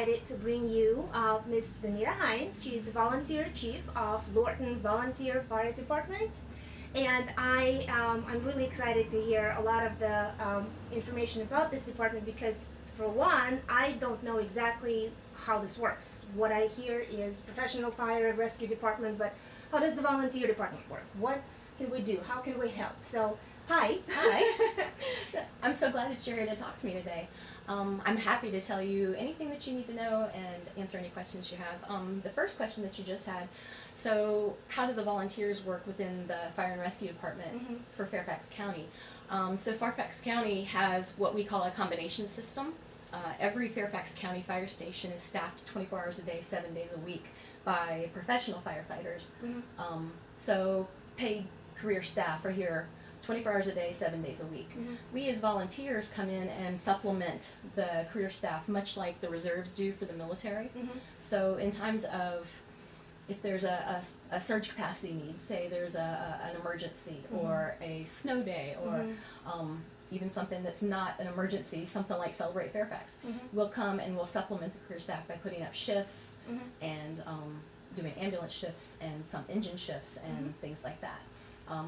excited to bring you Miss Donita Hines. She's the volunteer chief of Lorton Volunteer Fire Department. And I'm really excited to hear a lot of the information about this department because, for one, I don't know exactly how this works. What I hear is professional fire and rescue department, but how does the volunteer department work? What can we do? How can we help? So, hi. Hi. I'm so glad that you're here to talk to me today. I'm happy to tell you anything that you need to know and answer any questions you have. The first question that you just had, so how do the volunteers work within the fire and rescue department for Fairfax County? So Fairfax County has what we call a combination system. Every Fairfax County fire station is staffed 24 hours a day, 7 days a week by professional firefighters. So paid career staff are here 24 hours a day, 7 days a week. We as volunteers come in and supplement the career staff much like the reserves do for the military. So in times of, if there's a surge capacity need, say there's an emergency or a snow day or even something that's not an emergency, something like Celebrate Fairfax, we'll come and we'll supplement the career staff by putting up shifts and doing ambulance shifts and some engine shifts and things like that.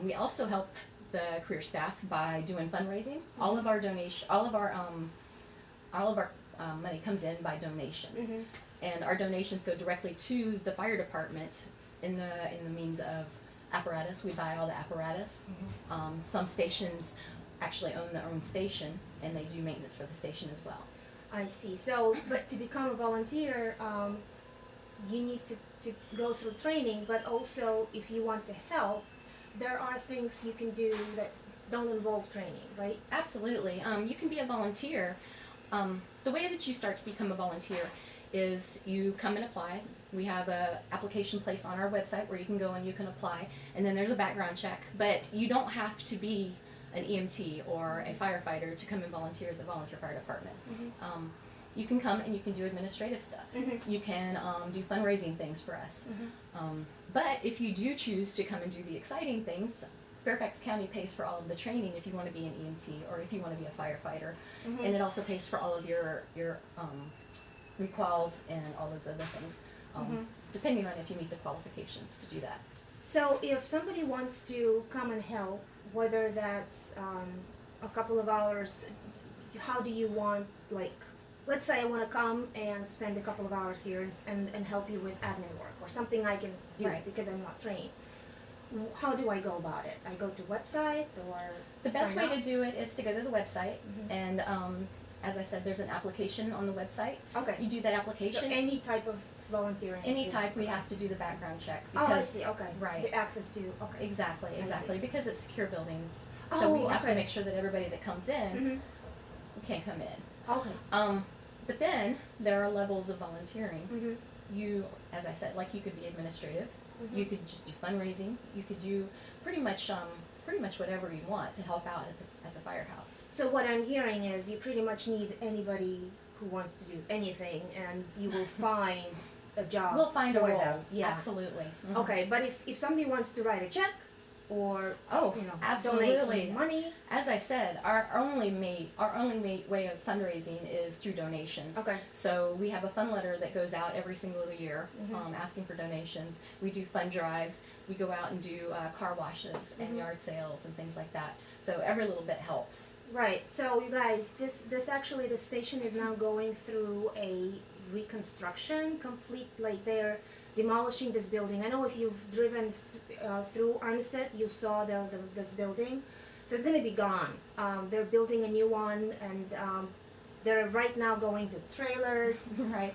We also help the career staff by doing fundraising. All of our money comes in by donations, and our donations go directly to the fire department in the means of apparatus. We buy all the apparatus. Some stations actually own their own station, and they do maintenance for the station as well. I see. So, but to become a volunteer, you need to go through training, but also if you want to help, there are things you can do that don't involve training, right? Absolutely. You can be a volunteer. The way that you start to become a volunteer is you come and apply. We have a application place on our website where you can go and you can apply, and then there's a background check, but you don't have to be an EMT or a firefighter to come and volunteer at the volunteer fire department. You can come and you can do administrative stuff. You can do fundraising things for us. But if you do choose to come and do the exciting things, Fairfax County pays for all of the training if you want to be an EMT or if you want to be a firefighter. And it also pays for all of your requals and all those other things, depending on if you meet the qualifications to do that. So if somebody wants to come and help, whether that's a couple of hours, how do you want, like, let's say I want to come and spend a couple of hours here and help you with admin work or something I can do because I'm not trained. How do I go about it? I go to website or the best way to do it is to go to the website and as I said, there's an application on the website. Okay. You do that application. So any type of volunteering? Any type, we have to do the background check. Because, I see, okay. Right. The access to, okay. Exactly, because it's secure buildings. So we have to make sure that everybody that comes in can come in. Okay. But then there are levels of volunteering. You, as I said, like you could be administrative. You could just do fundraising. You could do pretty much whatever you want to help out at the firehouse. So what I'm hearing is you pretty much need anybody who wants to do anything, and you will find a job. We'll find for a role. them. Yeah. Absolutely. Okay, but if somebody wants to write a check or absolutely. donate some money. As I said, our only way of fundraising is through donations. Okay. So we have a fund letter that goes out every single year asking for donations. We do fund drives. We go out and do car washes and yard sales and things like that. So every little bit helps. Right. So you guys, this actually, the station is now going through a reconstruction, complete, like they're demolishing this building. I know if you've driven through Armistead, you saw this building. So it's going to be gone. They're building a new one, and they're right now going to trailers. Right.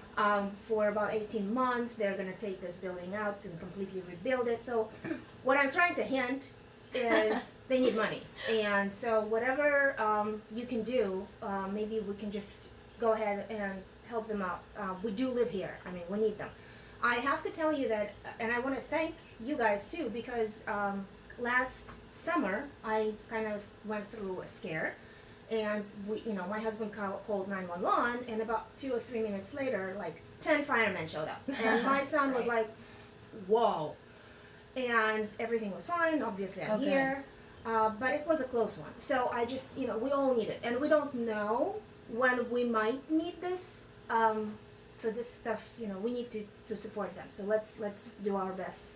For about 18 months, they're going to take this building out and completely rebuild it. So what I'm trying to hint is they need money. And so whatever you can do, maybe we can just go ahead and help them out. We do live here. I mean, we need them. I have to tell you that, and I want to thank you guys too, because last summer I kind of went through a scare, and my husband called 911, and about 2 or 3 minutes later, like 10 firemen showed up, and my son was like, "Whoa!" And everything was fine. Obviously, I'm here, but it was a close one. So I just, we all need it, and we don't know when we might need this so this stuff, you know, we need to support them. So let's do our best.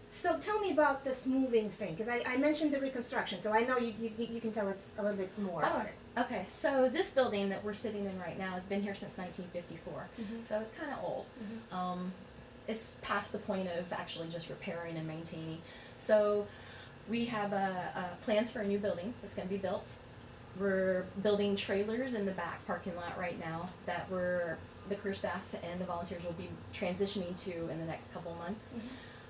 So tell me about this moving thing, because I mentioned the reconstruction, so I know you can tell us a little bit more about it. Okay, so this building that we're sitting in right now has been here since 1954, so it's kind of old. It's past the point of actually just repairing and maintaining. So we have plans for a new building that's going to be built. We're building trailers in the back parking lot right now that the career staff and the volunteers will be transitioning to in the next couple months.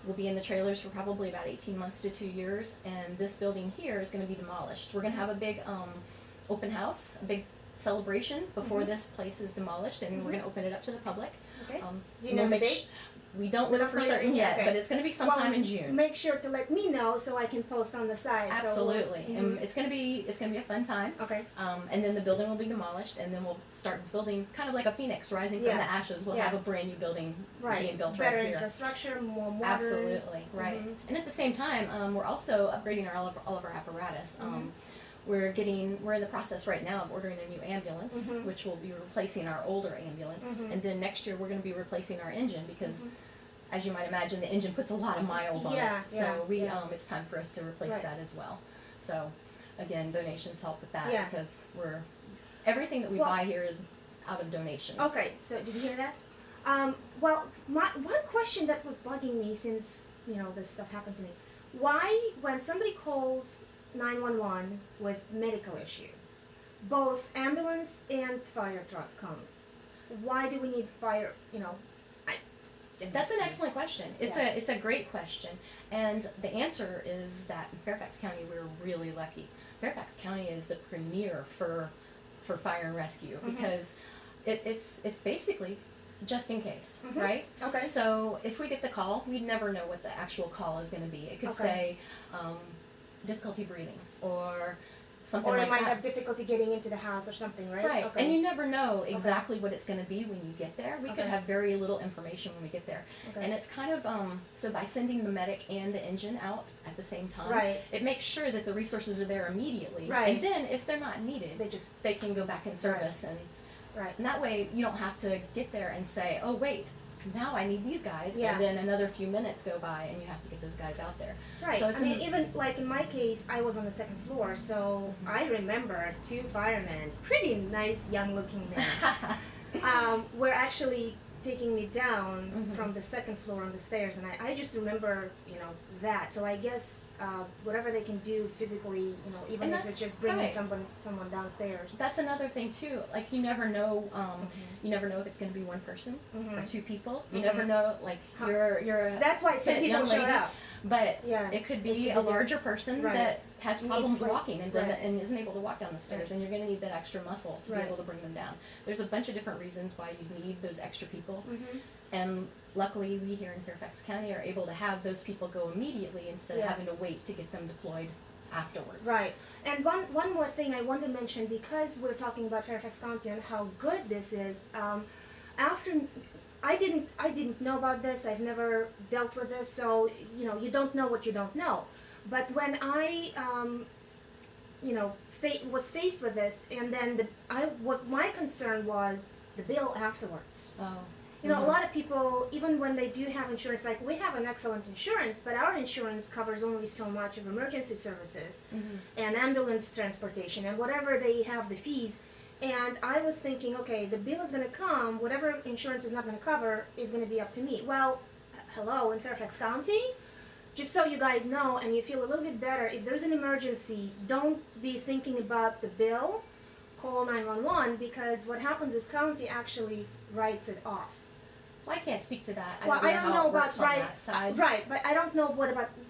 We'll be in the trailers for probably about 18 months to 2 years, and this building here is going to be demolished. We're going to have a big open house, a big celebration before this place is demolished, and we're going to open it up to the public. Okay. Do you know the date? We don't know for certain yet, but it's going to be sometime in June. Make sure to let me know so I can post on the side. Absolutely, and it's going to be a fun time. Okay. And then the building will be demolished, and then we'll start building kind of like a phoenix rising from the ashes. We'll have a brand new building being built Better right here. infrastructure, more modern. Absolutely, right. And at the same time, we're also upgrading all of our apparatus. We're in the process right now of ordering a new ambulance, which will be replacing our older ambulance. And then next year we're going to be replacing our engine because, as you might imagine, the engine puts a lot of miles on it. So it's time for us to replace that as well. So again, donations help with that because everything that we buy here is out of donations. Okay, so did you hear that? Well, one question that was bugging me since, you know, this stuff happened to me. Why, when somebody calls 911 with medical issue, both ambulance and fire truck come? Why do we need fire, you know? That's an excellent question. It's a great question, and the answer is that in Fairfax County we're really lucky. Fairfax County is the premier for fire and rescue because it's basically just in case, right? Okay. So if we get the call, we'd never know what the actual call is going to be. It could say difficulty breathing or something like that. Or it might have difficulty getting into the house or something, right? Right, Okay. and you never know exactly what it's going to be when you get there. We could have very little information when we get there. And it's kind of, so by sending the medic and the engine out at the same time, it makes sure that the resources are there immediately. And then if they're not needed, they can go back in service. And that way you don't have to get there and say, oh wait, now I need these guys, and then another few minutes go by and you have to get those guys out there. Right. So it's I mean, even like in my case, I was on the second floor, so I remember 2 firemen, pretty nice young-looking men, were actually taking me down from the second floor on the stairs, and I just remember, you know, that. So I guess whatever they can do physically, you know, even if it's just bringing someone downstairs. That's another thing too. Like you never know. You never know if it's going to be one person or 2 people. You never know. Like you're a that's why 2 people showed up. But it could be a larger person that has problems walking and isn't able to walk down the stairs, and you're going to need that extra muscle to be able to bring them down. There's a bunch of different reasons why you need those extra people, and luckily we here in Fairfax County are able to have those people go immediately instead of having to wait to get them deployed afterwards. Right. And one more thing I want to mention, because we're talking about Fairfax County and how good this is. I didn't know about this. I've never dealt with this, so you know, you don't know what you don't know. But when I was faced with this, and then what my concern was the bill afterwards. Oh. You know, a lot of people, even when they do have insurance, like we have an excellent insurance, but our insurance covers only so much of emergency services and ambulance transportation and whatever they have the fees. And I was thinking, okay, the bill is going to come, whatever insurance is not going to cover is going to be up to me. Well, hello, in Fairfax County, just so you guys know and you feel a little bit better, if there's an emergency, don't be thinking about the bill, call 911, because what happens is county actually writes it off. Well, I can't speak to that. I don't know about that side. Right, but I don't know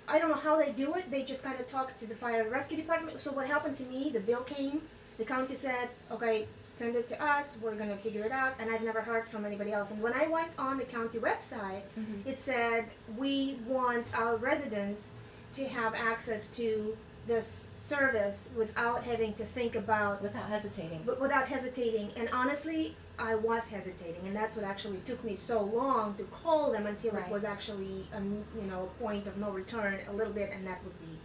I don't know how they do it. They just kind of talk to the fire and rescue department. So what happened to me, the bill came, the county said, okay, send it to us, we're going to figure it out, and I've never heard from anybody else. And when I went on the county website, it said, we want our residents to have access to this service without having to think about... Without hesitating. Without hesitating. And honestly, I was hesitating, and that's what actually took me so long to call them until it was actually a point of no return a little bit, and that would be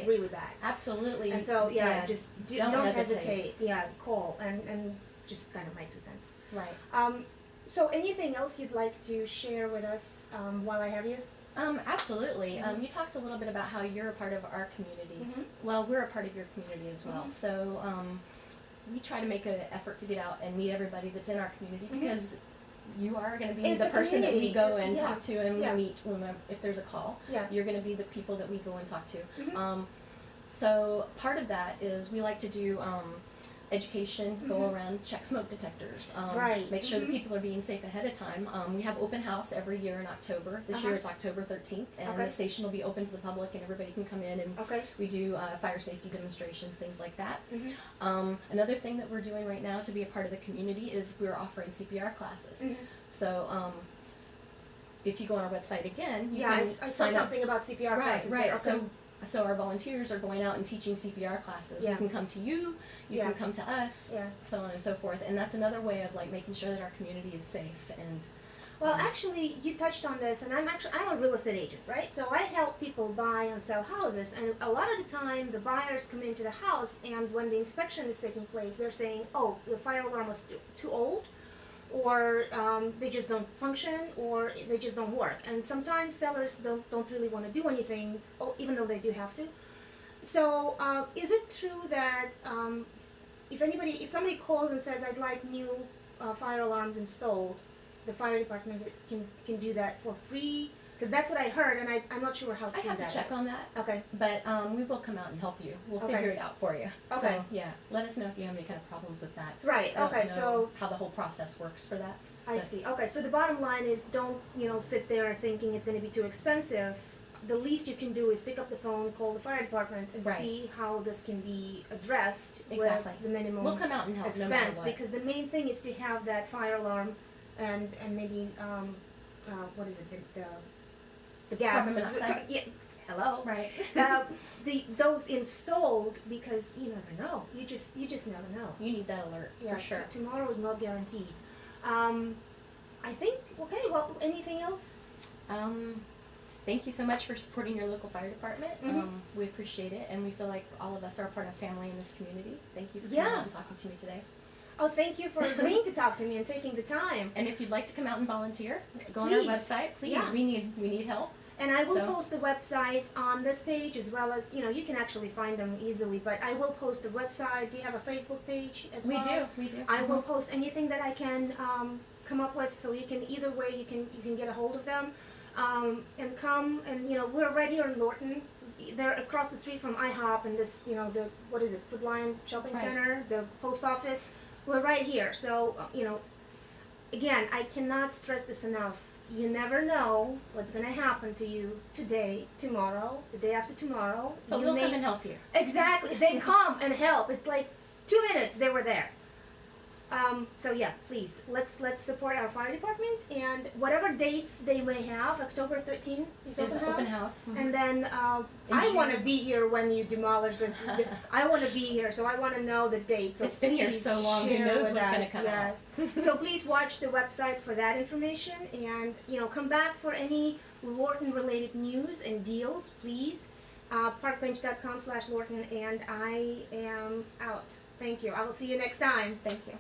really bad. Absolutely. And so just don't hesitate. Yeah, call and just kind of my 2 cents. Right. So anything else you'd like to share with us while I have you? Absolutely. Mhm. You talked a little bit about how you're a part of our community. Mhm. Well, we're a part of your community as well. Mhm. So we try to make an effort to get out and meet everybody that's in our community Mhm. because you are going to be It's the a person that we community. go and Yeah. talk to and Yeah. we meet if there's a call. Yeah. You're going to be the people that we go and talk to. Mhm. So part of that is we like to do education, go Mhm. around, check smoke detectors, Right. make sure Mhm. that people are being safe ahead of time. We have open house every year in October. This year Uh-huh. is October 13th, and Okay. the station will be open to the public, and everybody can come in and Okay. we do fire safety demonstrations, things like that. Mhm. Another thing that we're doing right now to be a part of the community is we're offering CPR classes. Mhm. So if you go on our website again, you Yeah, can I saw sign up. something about CPR Right, classes. right. there. Okay. So our volunteers are going out and teaching CPR classes. Yeah. You can come to you Yeah. can come to us, Yeah. so on and so forth. And that's another way of like making sure that our community is safe and Well, actually, you touched on this, and I'm a real estate agent, right? So I help people buy and sell houses, and a lot of the time, the buyers come into the house, and when the inspection is taking place, they're saying, "Oh, the fire alarm was too old," or they just don't function, or they just don't work. And sometimes sellers don't really want to do anything, even though they do have to. So, is it true that if somebody calls and says, "I'd like new fire alarms installed," the fire department can do that for free? Because that's what I heard, and I'm not sure how I true have that to check is. on that. Okay. But we will come out and help you. We'll Okay. figure it out for you. Okay. So yeah, let us know if you have any kind of problems with that. Right. I don't Okay. know So how the whole process works for that. I But- see. Okay. So the bottom line is, don't sit there thinking it's going to be too expensive. The least you can do is pick up the phone, call the fire department, and Right. see how this can be addressed Exactly. with the minimum We'll come out and help no matter expense. what. Because the main thing is to have that fire alarm, and maybe what is it? The gas. Carbon monoxide? Yeah. Hello. Right. Those installed, because you never know. You just never know. You need that alert Yeah, for sure. Tomorrow is not guaranteed. I think, okay, well, anything else? Thank you so much for supporting your local fire department. Mhm. We appreciate it, and we feel like all of us are a part of family in this community. Thank you for Yeah. coming out and talking to me today. Oh, thank you for agreeing to talk to me and taking the time. And if you'd like to come out and volunteer, go on our Please. website. Please, Yeah. we need help. And I will So- post the website on this page, as well as, you can actually find them easily, but I will post the website. Do you have a Facebook page as well? We do. I will post anything that I can come up with, so you can, either way, you can get a hold of them, and come, and we're right here in Lorton. They're across the street from IHOP and this, the, what is it, Food Lion Shopping Right. Center, the post office. We're right here, so again, I cannot stress this enough. You never know what's gonna happen to you today, tomorrow, the day after tomorrow. But You we'll may- come and help you. Exactly. They come and help. It's like 2 minutes, they were there. So yeah, please, let's support our fire department, and whatever dates they may have. October 13th is Is open open house. house. And then In I want to June. be here when you demolish this. I want to be here, so I want to know the date. So It's been here please so long, who share knows with what's us. gonna come out. Yes. So please watch the website for that information, and come back for any Lorton related news and deals, please. Parkbench.com/Lorton, and I am out. Thank you. I will see you next time. Thank you.